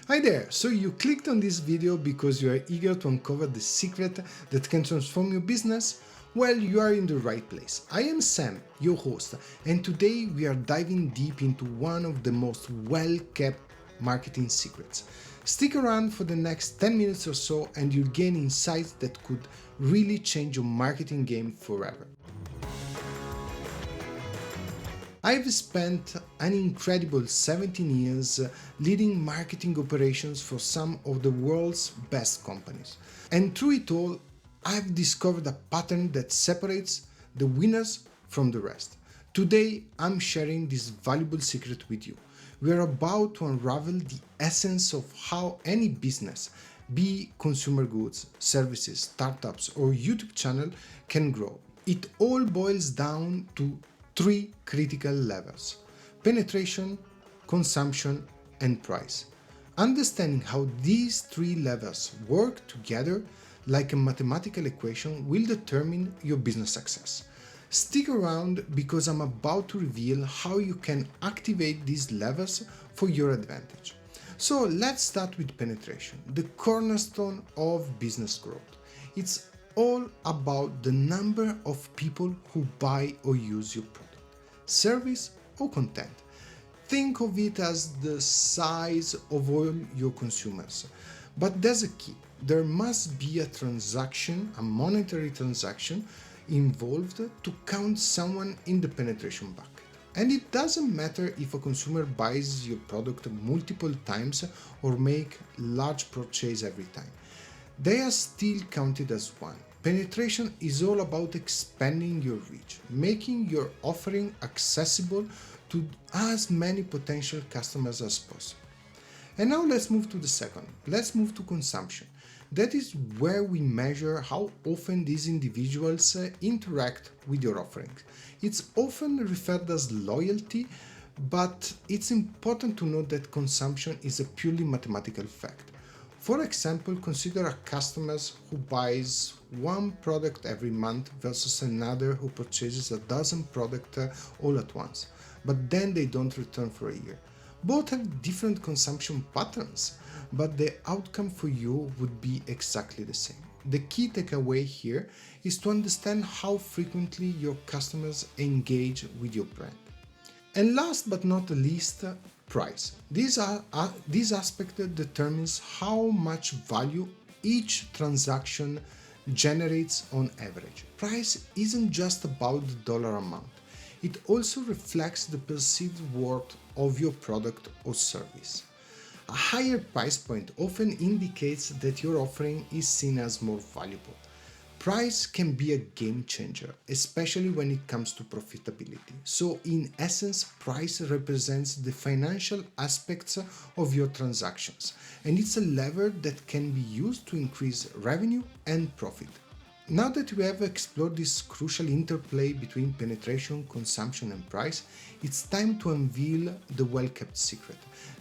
Hi there! So you clicked on this video because you are eager to uncover the secret that can transform your business? Well, you are in the right place. I am Sam, your host, and today we are diving deep into one of the most well-kept marketing secrets. Stick around for the next 10 minutes or so and you'll gain insights that could really change your marketing game forever. I've spent an incredible 17 years leading marketing operations for some of the world's best companies. And through it all, I've discovered a pattern that separates the winners from the rest. Today, I'm sharing this valuable secret with you. We are about to unravel the essence of how any business, be consumer goods, services, startups, or YouTube channel, can grow. It all boils down to three critical levels: penetration, consumption, and price. Understanding how these three levels work together like a mathematical equation will determine your business success. Stick around because I'm about to reveal how you can activate these levels for your advantage. So let's start with penetration, the cornerstone of business growth. It's all about the number of people who buy or use your product, service, or content. Think of it as the size of all your consumers. But there's a key. There must be a transaction, a monetary transaction involved to count someone in the penetration bucket. And it doesn't matter if a consumer buys your product multiple times or make large purchase every time. They are still counted as one. Penetration is all about expanding your reach, making your offering accessible to as many potential customers as possible. And now let's move to the second. Let's move to consumption. That is where we measure how often these individuals interact with your offerings. It's often referred as loyalty, but it's important to note that consumption is a purely mathematical fact. For example, consider a customer who buys one product every month versus another who purchases a dozen products all at once, but then they don't return for a year. Both have different consumption patterns, but the outcome for you would be exactly the same. The key takeaway here is to understand how frequently your customers engage with your brand. And last but not least, price. This aspect determines how much value each transaction generates on average. Price isn't just about the dollar amount. It also reflects the perceived worth of your product or service. A higher price point often indicates that your offering is seen as more valuable. Price can be a game changer, especially when it comes to profitability. So in essence, price represents the financial aspects of your transactions, and it's a lever that can be used to increase revenue and profit. Now that we have explored this crucial interplay between penetration, consumption, and price, it's time to unveil the well-kept secret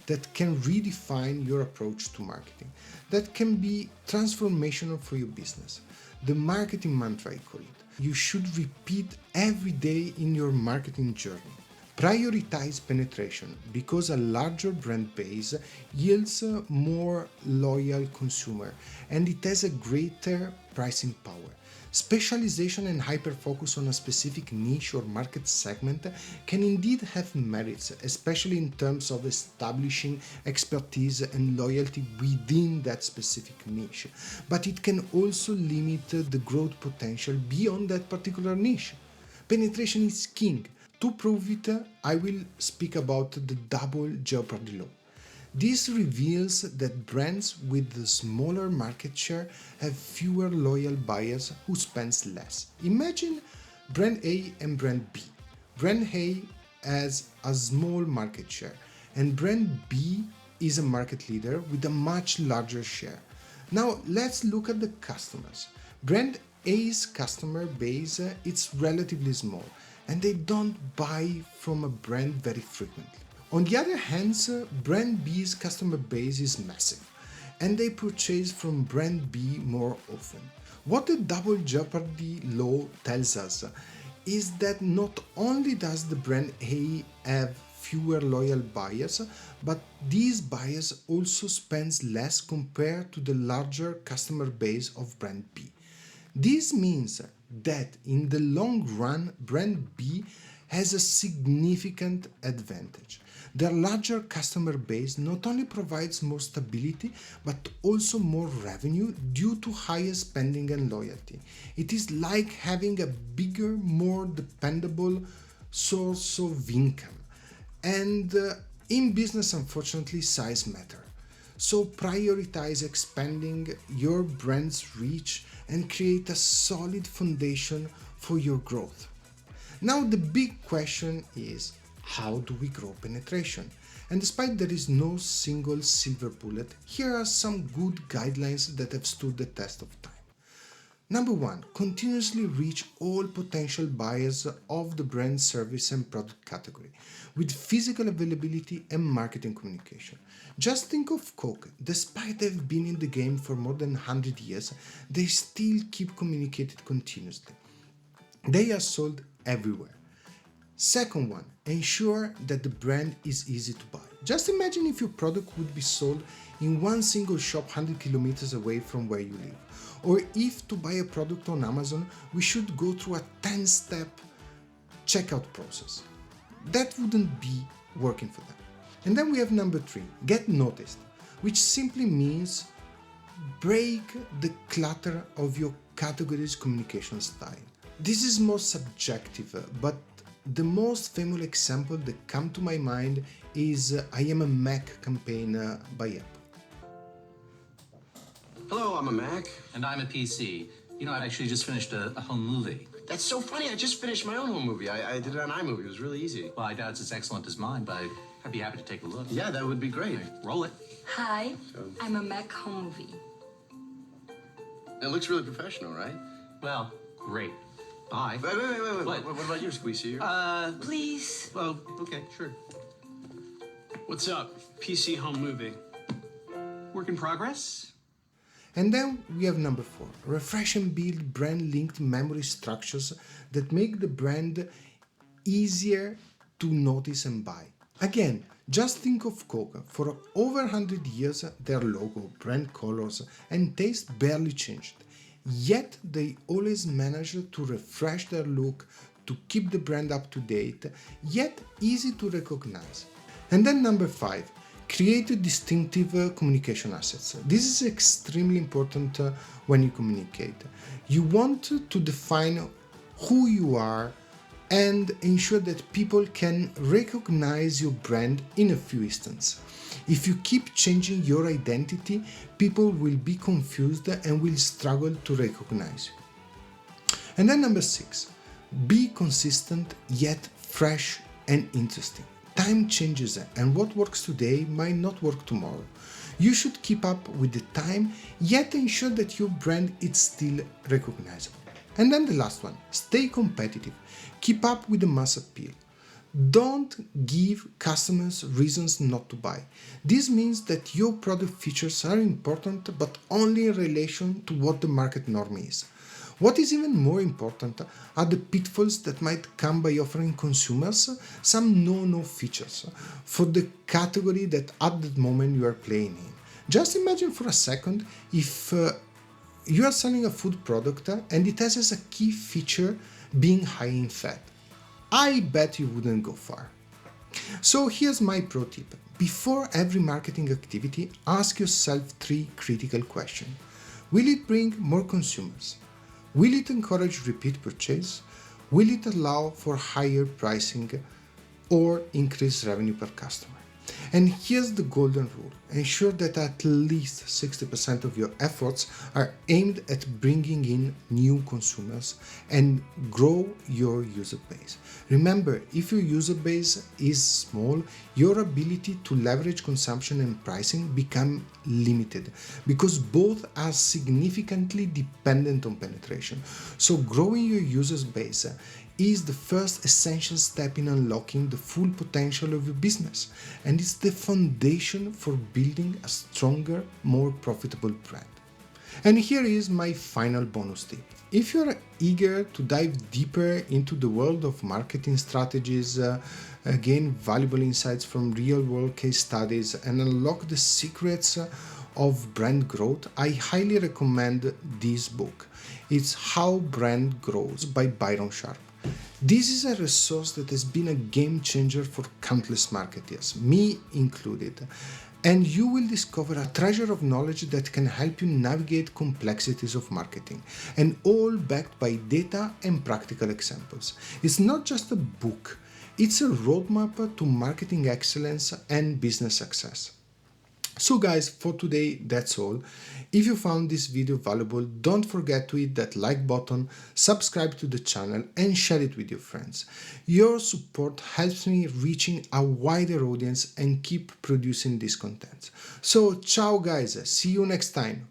that can redefine your approach to marketing, that can be transformational for your business. The marketing mantra, I call it. You should repeat every day in your marketing journey. Prioritize penetration because a larger brand base yields a more loyal consumer and it has a greater pricing power. Specialization and hyper-focus on a specific niche or market segment can indeed have merits, especially in terms of establishing expertise and loyalty within that specific niche. But it can also limit the growth potential beyond that particular niche. Penetration is king. To prove it, I will speak about the Double Jeopardy Law. This reveals that brands with the smaller market share have fewer loyal buyers who spend less. Imagine brand A and brand B. Brand A has a small market share and brand B is a market leader with a much larger share. Now let's look at the customers. Brand A's customer base is relatively small and they don't buy from a brand very frequently. On the other hand, brand B's customer base is massive and they purchase from brand B more often. What the Double Jeopardy Law tells us is that not only does the brand A have fewer loyal buyers, but these buyers also spend less compared to the larger customer base of brand B. This means that in the long run, brand B has a significant advantage. Their larger customer base not only provides more stability, but also more revenue due to higher spending and loyalty. It is like having a bigger, more dependable source of income. And in business, unfortunately, size matters. So prioritize expanding your brand's reach and create a solid foundation for your growth. Now the big question is, how do we grow penetration? And despite there is no single silver bullet, here are some good guidelines that have stood the test of time. Number one, continuously reach all potential buyers of the brand, service, and product category with physical availability and marketing communication. Just think of Coke. Despite they've been in the game for more than 100 years, they still keep communicating continuously. They are sold everywhere. Second one, ensure that the brand is easy to buy. Just imagine if your product would be sold in one single shop 100 kilometers away from where you live. Or if to buy a product on Amazon, we should go through a 10-step checkout process. That wouldn't be working for them. And then we have number three, get noticed, which simply means break the clutter of your category's communication style. This is more subjective, but the most famous example that comes to my mind is I Am a Mac campaign by Apple. Hello, I'm a Mac. And I'm a PC. You know, I actually just finished a home movie. That's so funny. I just finished my own home movie. I did it on iMovie. It was really easy. Well, I doubt it's as excellent as mine, but I'd be happy to take a look. Yeah, that would be great. Roll it. Hi, I'm a Mac home movie. It looks really professional, right? Well, great. Bye. Wait. What? What about yours, Squeezy? Please. Well, okay, sure. What's up? PC home movie. Work in progress? And then we have number four, refresh and build brand-linked memory structures that make the brand easier to notice and buy. Again, just think of Coke. For over 100 years, their logo, brand colors, and taste barely changed. Yet they always managed to refresh their look, to keep the brand up to date, yet easy to recognize. And then number five, create distinctive communication assets. This is extremely important when you communicate. You want to define who you are and ensure that people can recognize your brand in a few instances. If you keep changing your identity, people will be confused and will struggle to recognize you. And then number six, be consistent yet fresh and interesting. Time changes and what works today might not work tomorrow. You should keep up with the time, yet ensure that your brand is still recognizable. And then the last one, stay competitive. Keep up with the mass appeal. Don't give customers reasons not to buy. This means that your product features are important, but only in relation to what the market norm is. What is even more important are the pitfalls that might come by offering consumers some no features for the category that at that moment you are playing in. Just imagine for a second if you are selling a food product and it has as a key feature being high in fat. I bet you wouldn't go far. So here's my pro tip. Before every marketing activity, ask yourself three critical questions. Will it bring more consumers? Will it encourage repeat purchase? Will it allow for higher pricing or increased revenue per customer? And here's the golden rule. Ensure that at least 60% of your efforts are aimed at bringing in new consumers and grow your user base. Remember, if your user base is small, your ability to leverage consumption and pricing become limited because both are significantly dependent on penetration. So growing your user base is the first essential step in unlocking the full potential of your business, and it's the foundation for building a stronger, more profitable brand. And here is my final bonus tip. If you're eager to dive deeper into the world of marketing strategies, gain valuable insights from real-world case studies, and unlock the secrets of brand growth, I highly recommend this book. It's How Brand Grows by Byron Sharp. This is a resource that has been a game changer for countless marketers, me included. And you will discover a treasure of knowledge that can help you navigate complexities of marketing, and all backed by data and practical examples. It's not just a book, it's a roadmap to marketing excellence and business success. So guys, for today that's all. If you found this video valuable, don't forget to hit that like button, subscribe to the channel and share it with your friends. Your support helps me reaching a wider audience and keep producing this content. So ciao guys, see you next time.